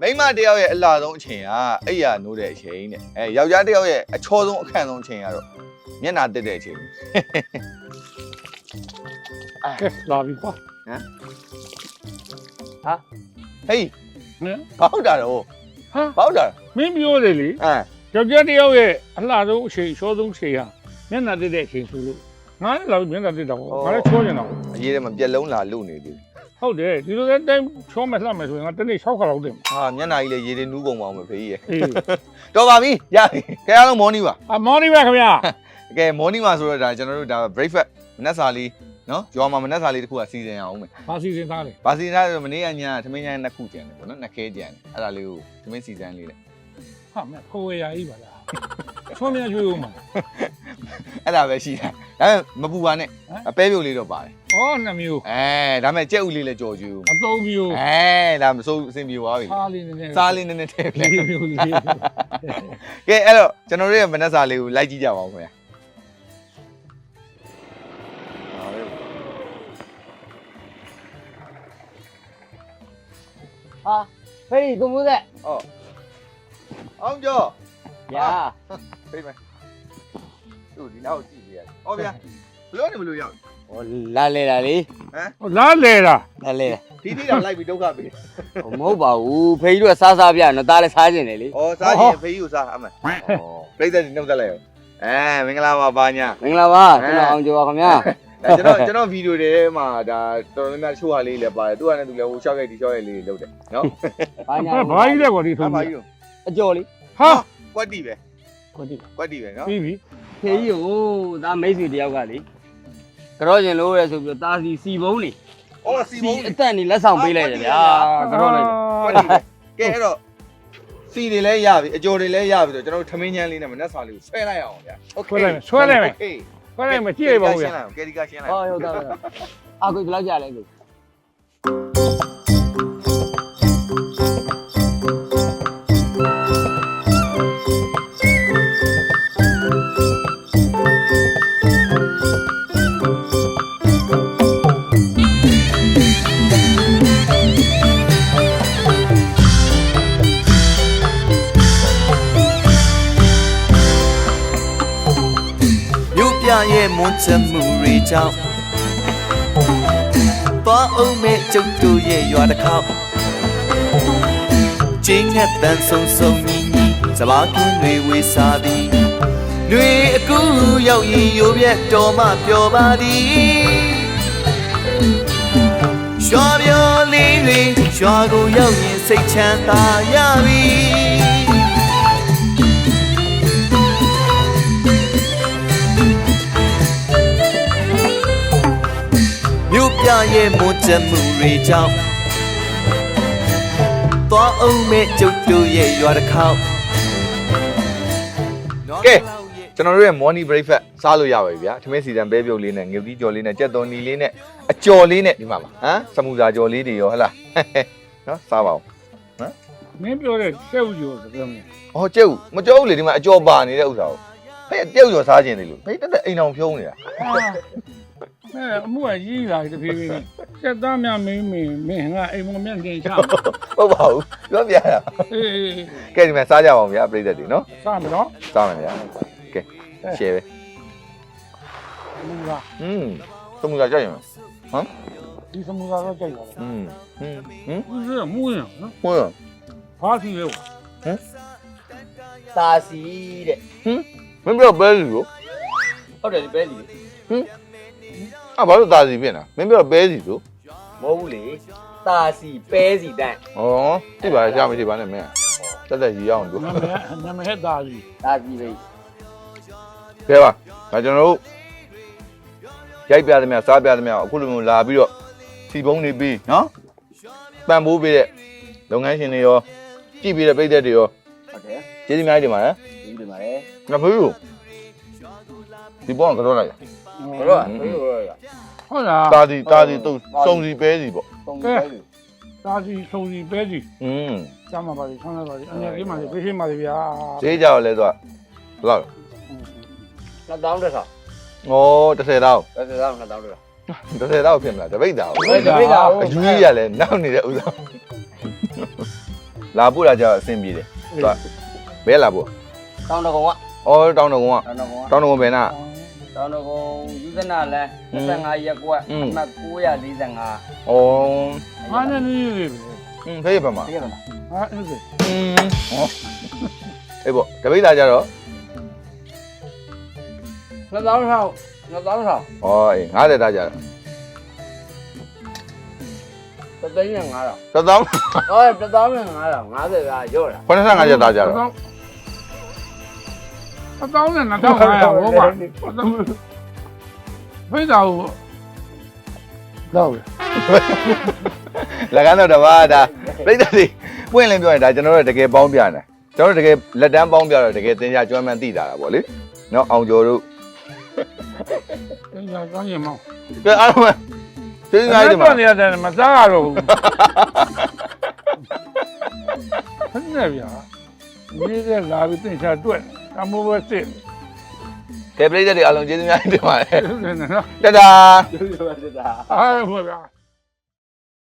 မိန်းမတယောက်ရဲ့အလှဆုံးအချိန်ကအဲ့ရနိုးတဲ့အချိန်နဲ့ယောက်ျားတယောက်ရဲ့အချောဆုံးအခန့်ဆုံးအချိန်ကတော့မျက်နှာတက်တဲ့အချိန် ကဲလာပြီကွာ ဟေး ဟမ် ဘောက်တာတော့ ဟာ ဘောက်တာ မင်းပြောတယ်လေယောက်ျားတစ်ယောက်ရဲ့အလှဆုံးအချိန်ရှောဆုံးအချိန်ဟာမျက်နှာတက်တဲ့အချိန်ဆိုလို့ငါလည်းလာပြီးမျက်နှာတက်တော့ငါလည်းချောနေတာ အရေးထဲမှာပြက်လုံးလာလို့နေပြီ ဟုတ်တယ်ဒီလိုတဲ့တိုင်းချောမယ်လှမယ်ဆိုရင်ငါတနေ့6ခါလောက်တင်မှာ ဟာမျက်နှာကြီးလည်းရေတွေနူးကုန်ပါအောင်မဖေးကြီးရဲ့ အေး တော်ပါပြီရပြီခဲအားလုံးမော်နီပါ မော်နီပါခင်ဗျာ ကဲမော်နီမှာဆိုတော့ဒါကျွန်တော်တို့ဒါ breakfast မနက်စာလေးနော်ရွာမှာမနက်စာလေးတစ်ခုကစီစဉ်အောင်မယ် ဘာစီစဉ်သားလဲ ဘာစီစဉ်လဲဆိုမနေ့ကညသမင်းညနှစ်ခုကျန်တယ်ပေါ့နော်နှစ်ခဲကျန်တယ်အဲ့ဒါလေးကိုသမင်းစီစဉ်လေးလေ ဟာမဖိုးရကြီးပါလားချောမြရွှေဦးမှာ အဲ့ဒါပဲရှိတာဒါပေမဲ့မပူပါနဲ့အပဲပြုတ်လေးတော့ပါတယ် ဩနှစ်မျိုး ဒါပေမဲ့ကြက်ဥလေးလည်းကြော်ကျူး အသုံးမျိုး ဒါမစိုးအဆင်ပြေသွားပြီ စားလေးနည်းနည်း စားလေးနည်းနည်းထည့်ပြ လေးမျိုးလေး ကဲအဲ့တော့ကျွန်တော်တို့ရဲ့မနက်စာလေးကိုလိုက်ကြည့်ကြပါဦးခင်ဗျာ 啊，嘿，公公在 အောင်ကျော် 呀， ပြေးမယ်သူဒီနောက်ကြည့်ပြရတယ်ဟောဗျာဘလို့နေမလို့ရောက် 我来来来哩， လားလေလား 来来来， ဒီတိတော့လိုက်ပြီးဒုက္ခပေး 我冇把我陪着杀杀边，那打来杀进来哩。 ဩစားရင်ဖေးယူစားအမှန်ပြိဿဒီနှုတ်သက်လိုက်ရောမင်္ဂလာပါပါညာ 明了吧？今天俺就话怎么样？ ကျွန်တော်ဗီဒီယိုတွေမှာဒါတော်တော်များများချိုးဟာလေးလည်းပါတယ်သူကလည်းသူလည်းဟိုရှောက်ရိုက်ဒီရှောက်ရိုက်လေးလုပ်တယ်နော် 把 ဘာကြီးလဲကွာဒီထုံး ဘာ ကြီး ကြီး 一叫哩， ဟာ ကွက်တီပဲ ကွာဒီ ကွက်တီပဲနော် ပြီးပြီ 陪哟，咱没水的要干哩。嗰陣攞嚟做咗打是四寶哩， ဩစီမုံ 一等你嚟上杯嚟嘅呀，嗰嚟。 ကွက်တီပဲကဲအဲ့တော့စီတွေလည်းရပြီအကျော်တွေလည်းရပြီဆိုကျွန်တော်တို့ထမင်းချမ်းလေးနဲ့မနှက်စာလေးကိုဆွဲလိုက်အောင်ဗျာโอเค ဆွဲလိုက်မယ်ခွဲလိုက်မယ်ကြည့်လိုက်ပါဦးဗျာ ကဲဒီကရှင်းလိုက် 哦，有得了。啊，佢不老家嚟佢。 မြို့ပြရဲ့မွန်းချက်မှုတွေကြောင့်သွားအောင်မဲ့ကျုပ်တို့ရဲ့ရွာတစ်ခေါက်ကျင်းနဲ့တန်ဆုံဆုံညီညီစပါးကင်းတွေဝေစားသည်တွေအကူရောက်ရင်ရိုးပြက်တော်မှပျော်ပါသည်ရွာပြော်လေးတွေရွာကိုရောက်ရင်စိတ်ချမ်းသာရပြီမြို့ပြရဲ့မွန်းချက်မှုတွေကြောင့်သွားအောင်မဲ့ကျုပ်တို့ရဲ့ရွာတစ်ခေါက်က ဲကျွန်တော်တို့ရဲ့ morning breakfast စားလို့ရပါပြီဗျာထမင်းစီတန်ပဲပြုတ်လေးနဲ့ငရုတ်ကြီးကြော်လေးနဲ့ကြက်သွန်နီလေးနဲ့အကျော်လေးနဲ့ဒီမှာပါဟမ်စမူစာကြော်လေးတွေရောဟဟလားနော်စားပါဦး မင်းပြောတဲ့ကျုပ်ရောပြောမယ် ဟောကျုပ်မကြောက်လေဒီမှာအကျော်ပါနေတဲ့ဥစ္စာကိုဟဲ့တယောက်ကျော်စားခြင်းလေလို့ဟဲ့တက်အိမ်အောင်ဖြုံးနေတာ အမှုကကြီးလာတဖြည်းဖြည်းစက်သားများမင်းငါအိမ်မမြတ်တင်ချ ဟုတ်ပါဘူးပြောပြတာ အေး ကဲဒီမှာစားကြပါဦးဗျာပြိတ္တတွေနော် စမယ်နော် စားမယ်ဗျာကဲ share ပဲ မူက စမူစာကြိုက်ရင်ဟမ် ဒီစမူကတော့ကြိုက်ပါလား ဟင်း မူးရနော် ဟိုရ ဘာစီလဲ 打是的， မင်းပြောပဲစီကို 或者是白里， ဘာလို့သားစီဖြစ်နေတာမင်းပြောပဲစီဆို 冇哩，打是白是蛋， ဩသိပါရဲ့ရှားမရှိပါနဲ့မင်းတက်တက်ရီအောင်တို့ နာမည်ဒါကြီး 打是白。 ကဲပါဒါကျွန်တော်တို့ရိုက်ပြသမျှစားပြသမျှအခုလိုမျိုးလာပြီးတော့စီပုံးနေပြီးနော်ပံ့ပိုးပေးတဲ့လုပ်ငန်းရှင်တွေရောကြည့်ပြီးတဲ့ပိတ်သက်တွေရော OK， ကျေးဇူးများကြီးတင်ပါတယ် 对嘛嘞？ ငါဖေးလို့ဒီပေါင်းကတော့လိုက် 不是，不是， ဟုတ်လား တာဒီတုံစုံစီပဲစီပေါ့ ဒါစီစုံစီပဲစီ ကျမ်းပါပါစေဆန်းလိုက်ပါစေအနေကြီးပါစေပြေးရှင်းပါစေဗျာ ဈေးကြောက်လဲဆိုဘယ်လောက် 那当多少？ ဩ30တောင်း 那当多少？ 30တောင်းဖြစ်မလားတပိတ်တာ 我这边的， အယူကြီးရလဲနောက်နေတဲ့ဥစ္စာ လာပို့လာကြအဆင်ပြေတယ်သွားဘဲလာပို့ တောင်းတကုံက အော်တောင်းတော်ကောင်က တောင်းတကုံက တောင်းတော်ကောင်ဘယ်နာ တောင်းတကုံယူဇနာလန်25ရက်ကွက်အမှတ်945 အော် ငါနဲ့နေလေ ဖေးပါမှာ သိရမလား ဟာအဲ့ဒါ ဟောအေးပေါ့တပိတ်သားကြတော့ 2000ထောင် ဩအေး90သားကြတော့ 3500 1000 ဟော1500 50ကရော့တာ 85ရက်သားကြတော့ 1000နဲ့2500ဟောပါဖိတာကိုတော့ လက်ကမ်းတော့တပါးဒါပြိတ္တတွေပွင့်လင်းပြောရင်ဒါကျွန်တော်တို့တကယ်ပေါင်းပြနေကျွန်တော်တို့တကယ်လက်တန်းပေါင်းပြတော့တကယ်သင်ကြကျွမ်းမှန်းသိတာပေါ့လေနော်အောင်ကျော်တို့ အဲ့ဒါကောင်းရင်မောင်း ကဲအားလုံးပဲကျေးဇူးများကြီးတင်ပါ နေရတယ်မစားရတော့ဘူးဟဲ့နေဗျာဒီကလာပြီးတင်ချတွက်အမိုးပဲစစ် ကဲပြိတ္တတွေအားလုံးကျေးဇူးများကြီးတင်ပါတယ် နော် တဒါ ပြောတာ အားဟုတ်ဗျာ